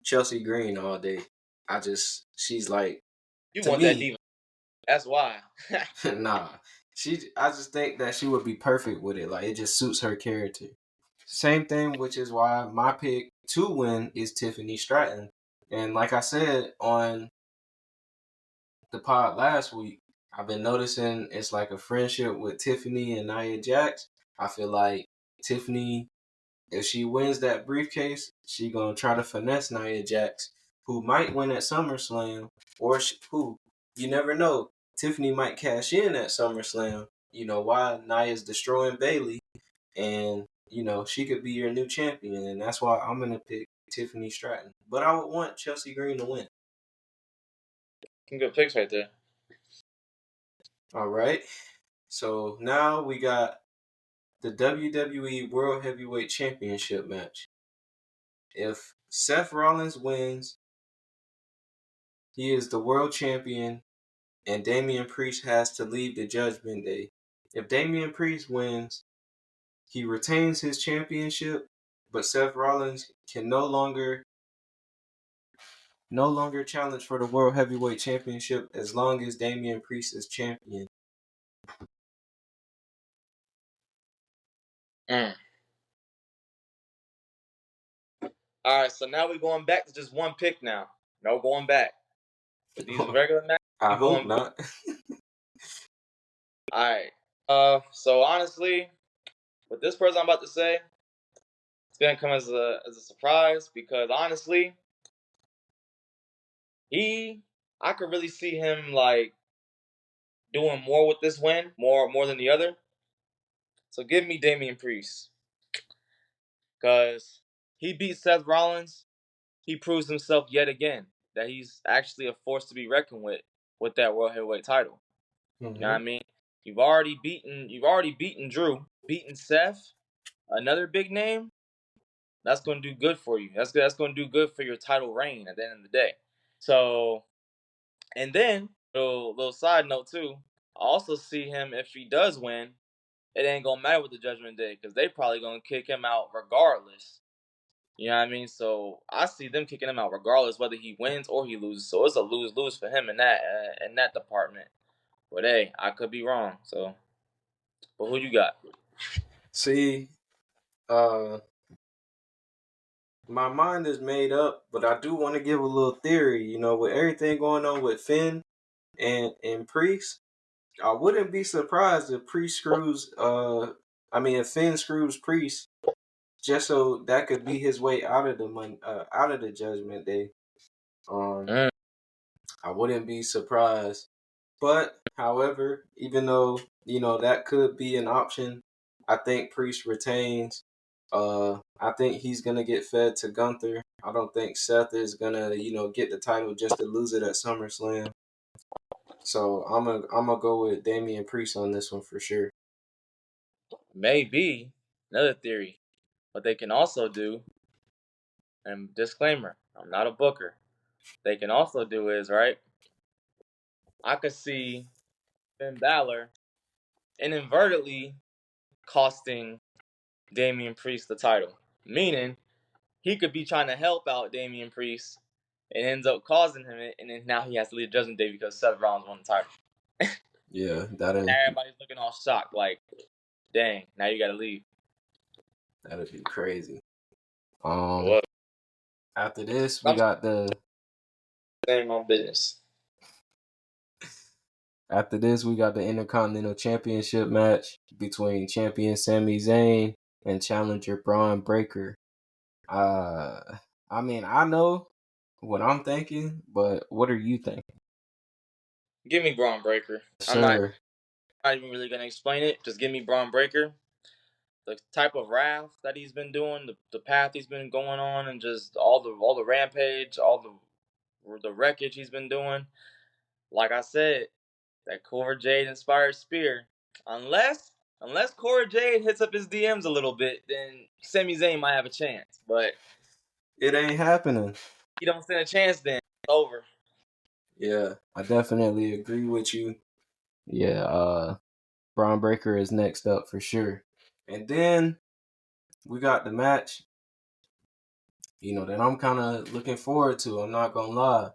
Chelsea Green all day. She's like, You to want me, that diva. That's why. nah. I just think that she would be perfect with it. Like, it just suits her character. Same thing, which is why my pick to win is Tiffany Stratton. And like I said on the pod last week, I've been noticing it's like a friendship with Tiffany and Nia Jax. I feel like Tiffany, if she wins that briefcase, she gonna try to finesse Nia Jax, who might win at SummerSlam, or who, you never know. Tiffany might cash in at SummerSlam. You know why? Nia's destroying Bayley, and she could be your new champion, and that's why I'm gonna pick Tiffany Stratton. But I would want Chelsea Green to win. Some good picks right there. All right. So now we got the WWE World Heavyweight Championship match. If Seth Rollins wins. He is the world champion, and Damian Priest has to leave the Judgment Day. If Damian Priest wins, he retains his championship, but Seth Rollins can no longer challenge for the World Heavyweight Championship as long as Damian Priest is champion. Mm. All right, so now we're going back to just one pick now. No going back. With these regular matches, I we hope going. not. All right. So honestly, with this person I'm about to say, it's gonna come as a surprise because honestly, I could really see him like doing more with this win, more than the other. So give me Damian Priest because he beat Seth Rollins. He proves himself yet again that he's actually a force to be reckoned with that World Heavyweight title. Mm-hmm. You know what I mean? You've already beaten Drew, beaten Seth, another big name. That's going to do good for you. That's going to do good for your title reign at the end of the day. So, and then little side note too. I also see him if he does win. It ain't gonna matter with the Judgment Day because they probably gonna kick him out regardless. You know what I mean? So I see them kicking him out regardless whether he wins or he loses. So it's a lose-lose for him in that department. But hey, I could be wrong. So, but who you got? See, my mind is made up, but I do want to give a little theory. You know, with everything going on with Finn and Priest, I wouldn't be surprised if Priest screws. If Finn screws Priest, just so that could be his way out of out of the Judgment Day. I wouldn't be surprised. But, however, even though, that could be an option, I think Priest retains. I think he's going to get fed to Gunther. I don't think Seth is going to, get the title just to lose it at SummerSlam. So I'm gonna go with Damian Priest on this one for sure. Maybe another theory. What they can also do, and disclaimer, I'm not a booker. They can also do is right. I could see Finn Balor inadvertently costing Damian Priest the title, meaning he could be trying to help out Damian Priest and ends up causing him it, and then now he has to leave Judgment Day because Seth Rollins won the title. Yeah, Everybody's looking all shocked, like, dang, now you gotta leave. that'd be crazy. What? After this, we got the Same on business. After this, we got the Intercontinental Championship match between champion Sami Zayn and challenger Braun Breaker. I know what I'm thinking, but what are you thinking? Give me Braun Breaker. Sure. I'm not even really gonna explain it. Just give me Braun Breaker. The type of wrath that he's been doing, the path he's been going on, and just all the rampage, all the wreckage he's been doing. Like I said, that Cora Jade inspired spear. Unless Cora Jade hits up his DMs a little bit, then Sami Zayn might have a chance. But it ain't happening. he don't stand a chance. Then it's over. Yeah, I definitely agree with you. Yeah, Braun Breaker is next up for sure. And then we got the match, that I'm kind of looking forward to. I'm not gonna lie.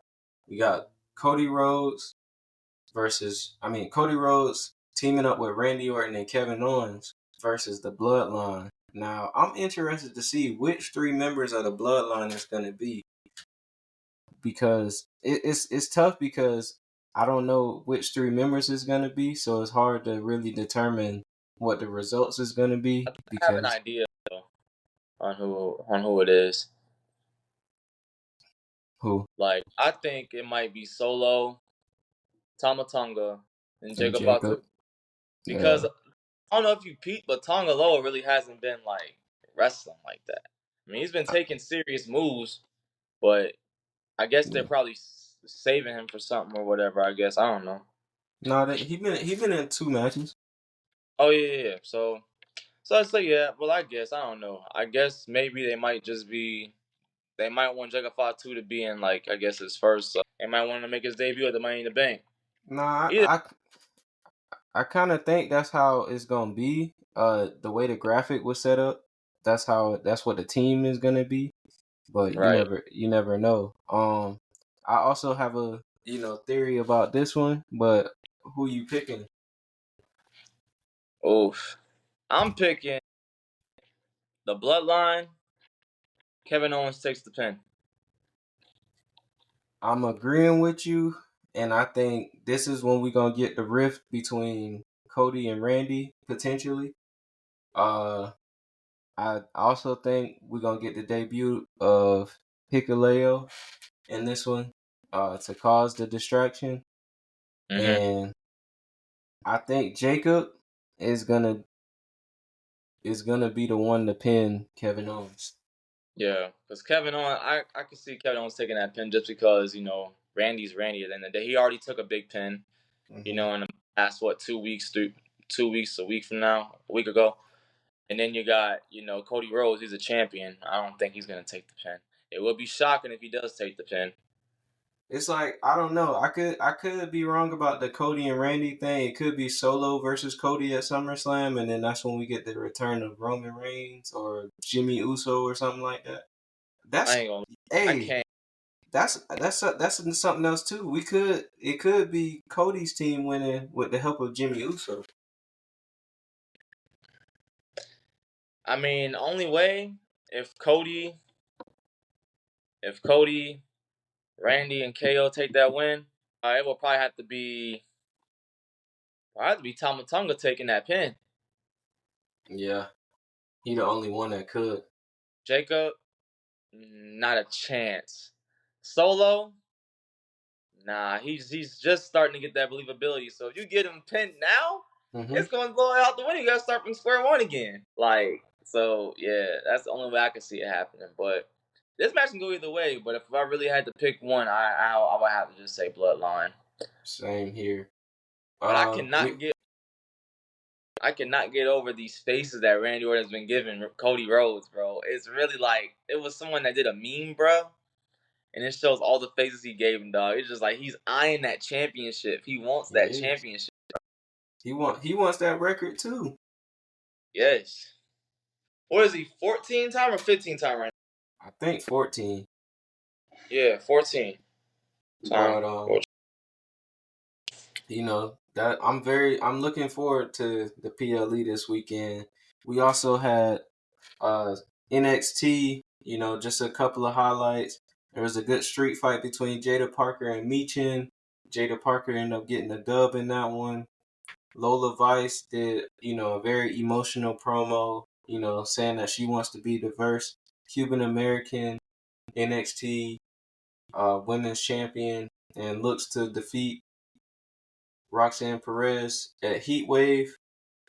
We got Cody Rhodes teaming up with Randy Orton and Kevin Owens versus the Bloodline. Now, I'm interested to see which 3 members of the Bloodline it's going to be, because it's tough because I don't know which 3 members it's going to be, so it's hard to really determine what the results is going to be. I have an idea though, on who it is. Who? Like, I think it might be Solo, Tama Tonga, and Jacob Fatu. Because I don't know if you peeped, but Tonga Loa really hasn't been like wrestling like that. I mean, he's been taking serious moves, but I guess they're probably saving him for something or whatever. I guess I don't know. No, he been in 2 matches. Oh yeah. So I say yeah. Well, I guess I don't know. I guess maybe they might just be they might want Jacob Fatu 2 to be in, like, I guess his first. They might want to make his debut at the Money in the Bank. Nah, Either. I kind of think that's how it's gonna be. The way the graphic was set up, that's what the team is gonna be. But Right. you never know. I also have a theory about this one, but who you picking? Oof. I'm picking the Bloodline. Kevin Owens takes the pin. I'm agreeing with you, and I think this is when we're gonna get the rift between Cody and Randy potentially. I also think we're gonna get the debut of Hikuleo in this one, to cause the distraction. Mm-hmm. And I think Jacob is gonna be the one to pin Kevin Owens. Yeah, because Kevin Owens, I could see Kevin Owens taking that pin just because, Randy's Randy at the end of the day. He already took a big pin, in the past, 2 weeks, a week from now, a week ago. And then you got, Cody Rhodes. He's a champion. I don't think he's going to take the pin. It would be shocking if he does take the pin. It's like, I don't know. I could be wrong about the Cody and Randy thing. It could be Solo versus Cody at SummerSlam, and then that's when we get the return of Roman Reigns or Jimmy Uso or something like that. I ain't gonna. I can't. That's something else too. It could be Cody's team winning with the help of Jimmy Uso. I mean, only way if Cody, Randy, and KO take that win, it will probably have to be Tama Tonga taking that pin. Yeah, he the only one that could. Jacob, not a chance. Solo, nah, he's just starting to get that believability. So if you get him pinned now, it's going to blow out the window. You got to start from square one again. So yeah, that's the only way I can see it happening. But this match can go either way. But if I really had to pick one, I would have to just say Bloodline. Same here. But I cannot get over these faces that Randy Orton's been giving Cody Rhodes, bro. It's really like it was someone that did a meme, bro. And it shows all the faces he gave him, dog. It's just like he's eyeing that championship. He wants that championship. He wants that record too. Yes. What is he, 14 time or 15 time right now? I think 14. Yeah, 14 time. But that I'm looking forward to the PLE this weekend. We also had NXT, just a couple of highlights. There was a good street fight between Jada Parker and Michin. Jada Parker ended up getting a dub in that one. Lola Vice did, a very emotional promo, saying that she wants to be the first Cuban American NXT women's champion and looks to defeat Roxanne Perez at Heatwave.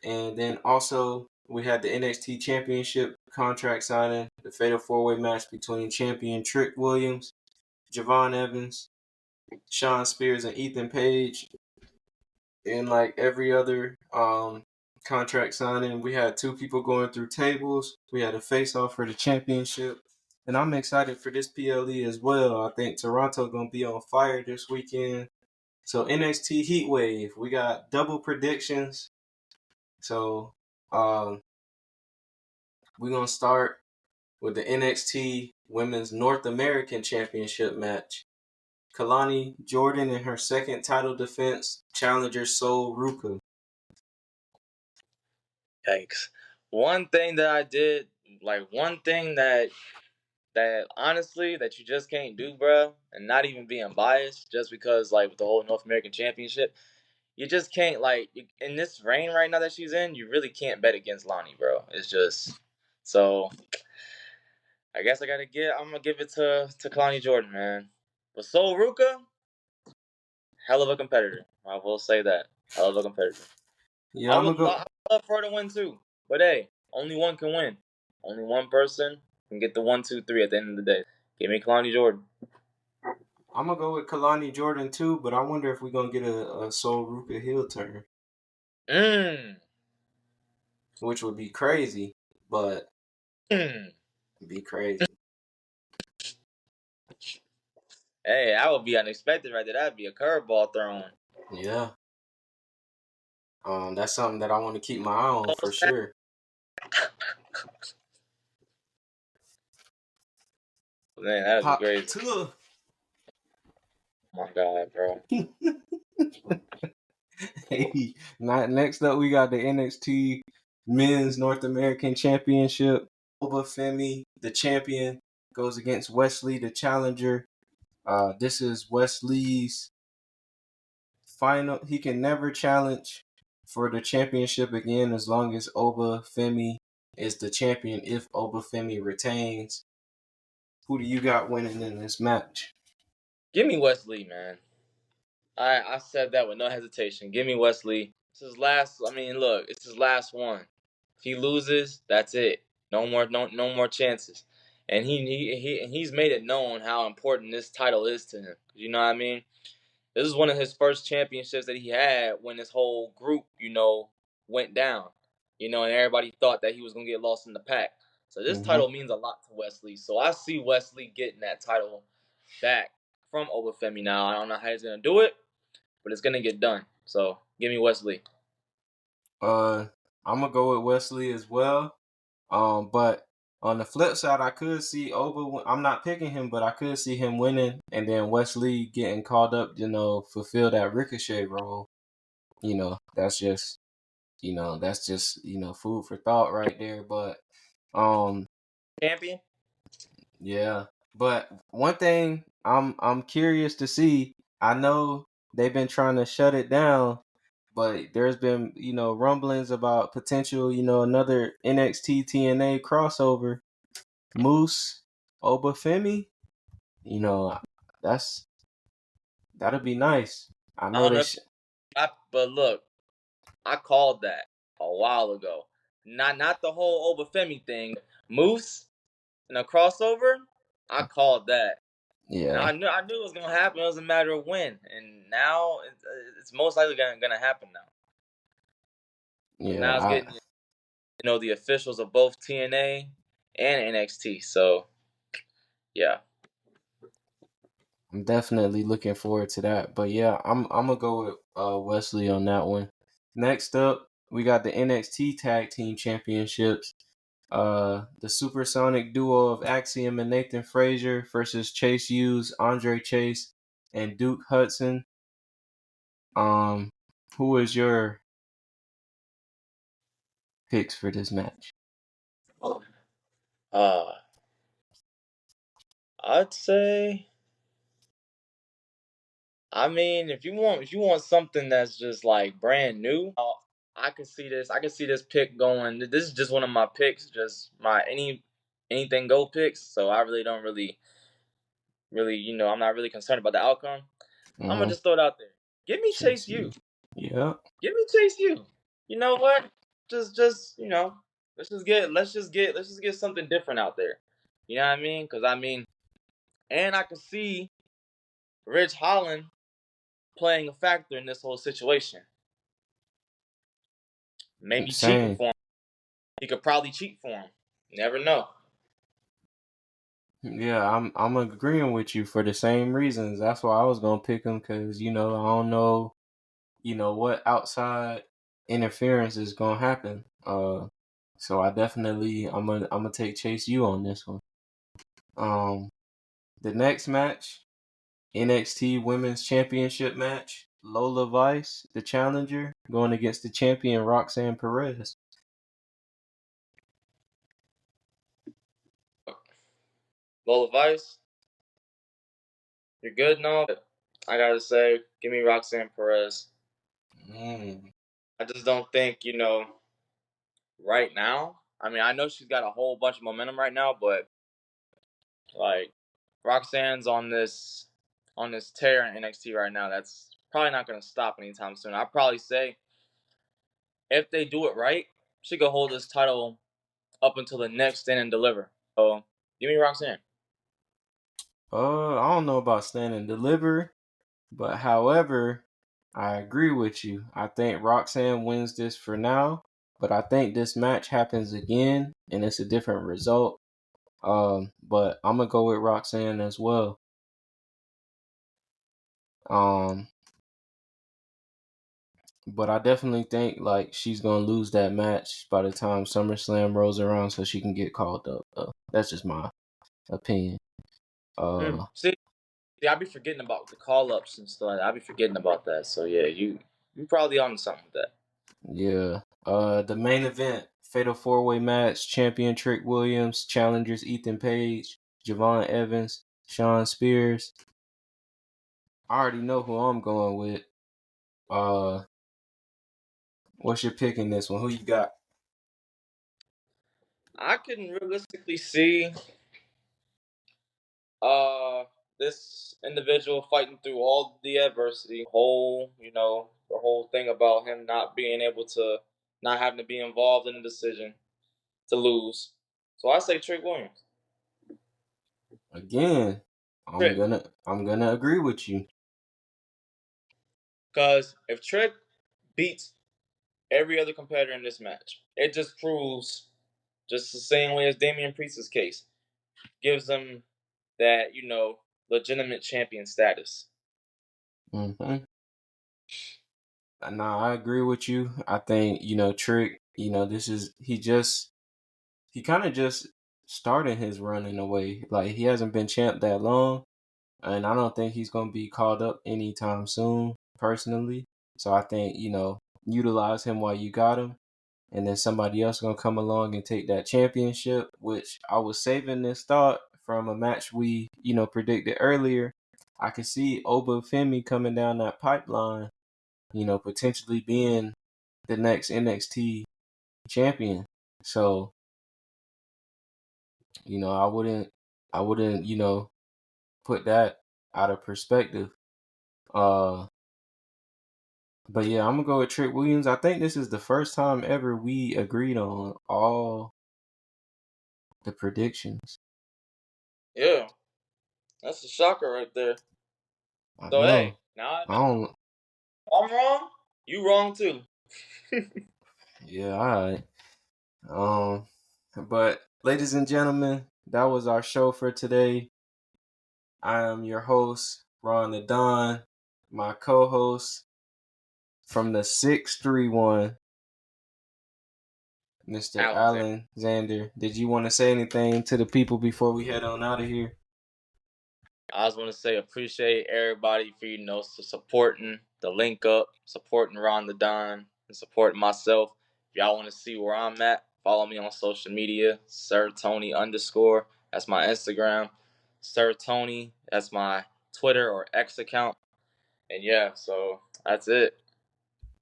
And then also we had the NXT Championship contract signing, the Fatal 4-Way match between champion Trick Williams, Javon Evans, Sean Spears, and Ethan Page. And like every other contract signing, we had two people going through tables. We had a face-off for the championship. And I'm excited for this PLE as well. I think Toronto going to be on fire this weekend. So NXT Heatwave, we got double predictions. So we're going to start with the NXT Women's North American Championship match. Kalani Jordan in her second title defense, challenger Sol Ruka. Yikes. One thing that I did, one thing that honestly that you just can't do, bro, and not even being biased, just because with the whole North American Championship, you just can't in this reign right now that she's in, you really can't bet against Lani, bro. It's just so. I guess I'm gonna give it to Kalani Jordan, man. But Sol Ruka, hell of a competitor. I will say that, hell of a competitor. Yeah, I would love for her to win too, but hey, only one can win. Only one person can get the 1, 2, 3 at the end of the day. Give me Kalani Jordan. I'm gonna go with Kalani Jordan too, but I wonder if we're gonna get a Sol Ruka heel turn. Which would be crazy, but be crazy. Hey, that would be unexpected right there. That'd be a curveball thrown. Yeah. That's something that I want to keep my eye on for sure. Man, that'd be Pop crazy. two. Oh my god, bro. Hey, next up we got the NXT Men's North American Championship. Obafemi, the champion, goes against Wesley, the challenger. This is Wesley's final. He can never challenge for the championship again as long as Obafemi is the champion. If Obafemi retains, who do you got winning in this match? Give me Wesley, man. I said that with no hesitation. Give me Wesley. It's his last. I mean, look, it's his last one. If he loses, that's it. No more chances. And he's made it known how important this title is to him. You know what I mean? This is one of his first championships that he had when this whole group, went down. And everybody thought that he was gonna get lost in the pack. So this Mm-hmm. title means a lot to Wesley. So I see Wesley getting that title back from Obafemi now. I don't know how he's gonna do it, but it's gonna get done. So give me Wesley. I'm gonna go with Wesley as well. But on the flip side, I could see Oba. I'm not picking him, but I could see him winning, and then Wesley getting called up. Fulfill that Ricochet role. That's just food for thought right there. But Champion. yeah. But one thing I'm curious to see. I know they've been trying to shut it down, but there's been rumblings about potential another NXT TNA crossover. Moose Obafemi, that's that'll be nice. I I know don't they know, but look, I called that a while ago. Not the whole Obafemi thing. Moose and a crossover. I called that. And yeah, I knew it was gonna happen. It was a matter of when, and now it's most likely gonna happen now. Because now it's yeah. getting the officials of both TNA and NXT. So yeah, I'm definitely looking forward to that. But yeah, I'm gonna go with Wesley on that one. Next up, we got the NXT Tag Team Championships. The supersonic duo of Axiom and Nathan Frazier versus Chase Hughes, Andre Chase, and Duke Hudson. Who is your picks for this match? uh, I'd say. I mean, if you want something that's just like brand new, I can see this. I can see this pick going. This is just one of my picks, just my anything go picks. So I really don't really, I'm not really concerned about the outcome. I'm gonna Mm-hmm. just throw it out there. Give me Chase Chase U. Hughes. Yeah. Give me Chase U. You know what? Just let's just get something different out there. You know what I mean? Because I mean, and I can see Rich Holland playing a factor in this whole situation. Maybe cheating Same. for him. He could probably cheat for him. Never know. Yeah, I'm agreeing with you for the same reasons. That's why I was gonna pick him because I don't know what outside interference is gonna happen. So I definitely I'm gonna take Chase U on this one. The next match, NXT Women's Championship match. Lola Vice, the challenger, going against the champion Roxanne Perez. Lola Vice, you're good now. But I gotta say, give me Roxanne Perez. Mm. I just don't think, right now. I mean, I know she's got a whole bunch of momentum right now, but like Roxanne's on this tear in NXT right now. That's probably not gonna stop anytime soon. I'd probably say if they do it right, she could hold this title up until the next Stand and Deliver. So give me Roxanne. I don't know about stand and deliver, but however, I agree with you. I think Roxanne wins this for now, but I think this match happens again and it's a different result. But I'm gonna go with Roxanne as well. But I definitely think like she's gonna lose that match by the time SummerSlam rolls around, so she can get called up. That's just my opinion. See, I be forgetting about the call ups and stuff. I be forgetting about that. So yeah, you probably on something with that. Yeah. The main event, Fatal 4-Way match, champion Trick Williams, challengers Ethan Page, Javon Evans, Sean Spears. I already know who I'm going with. What's your pick in this one? Who you got? I can realistically see this individual fighting through all the adversity, the whole thing about him not being able to, not having to be involved in a decision to lose. So I say Trick Williams. Again, I'm Trick. gonna agree with you. Because if Trick beats every other competitor in this match, it just proves, just the same way as Damian Priest's case, gives them that, legitimate champion status. Mm-hmm. Nah, I agree with you. I think, Trick, he kind of just started his run in a way. Like, he hasn't been champ that long, and I don't think he's going to be called up anytime soon, personally. So I think, utilize him while you got him, and then somebody else going to come along and take that championship, which I was saving this thought from a match we, predicted earlier. I could see Oba Femi coming down that pipeline, potentially being the next NXT champion. So, I wouldn't, put that out of perspective. But yeah, I'm gonna go with Trick Williams. I think this is the first time ever we agreed on all the predictions. Yeah, that's a shocker right there. I So hey, know. now I don't. I'm wrong. You wrong too. Yeah, all right. But ladies and gentlemen, that was our show for today. I am your host, Ron the Don. My co-host from the 631, Mr. Allin, Allin Xander. Did you want to say anything to the people before we head on out of here? I just want to say appreciate everybody for supporting the link up, supporting Ron the Don, and supporting myself. If y'all want to see where I'm at, follow me on social media, Sir Tony _ That's my Instagram. Sir Tony, that's my Twitter or X account. And yeah, so that's it.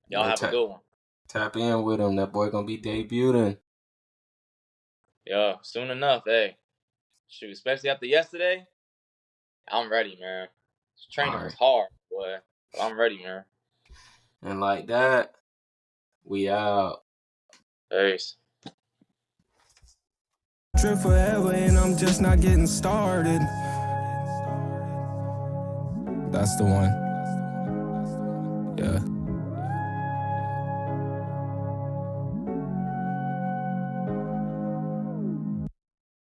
Y'all Yeah, have a good one. tap in with him. That boy gonna be debuting. Yeah, soon enough. Hey, shoot, especially after yesterday, I'm ready, man. This training was hard, boy, but I'm ready, man. And like that, we out. Peace. Trip forever and I'm just not getting started. That's the one. Yeah.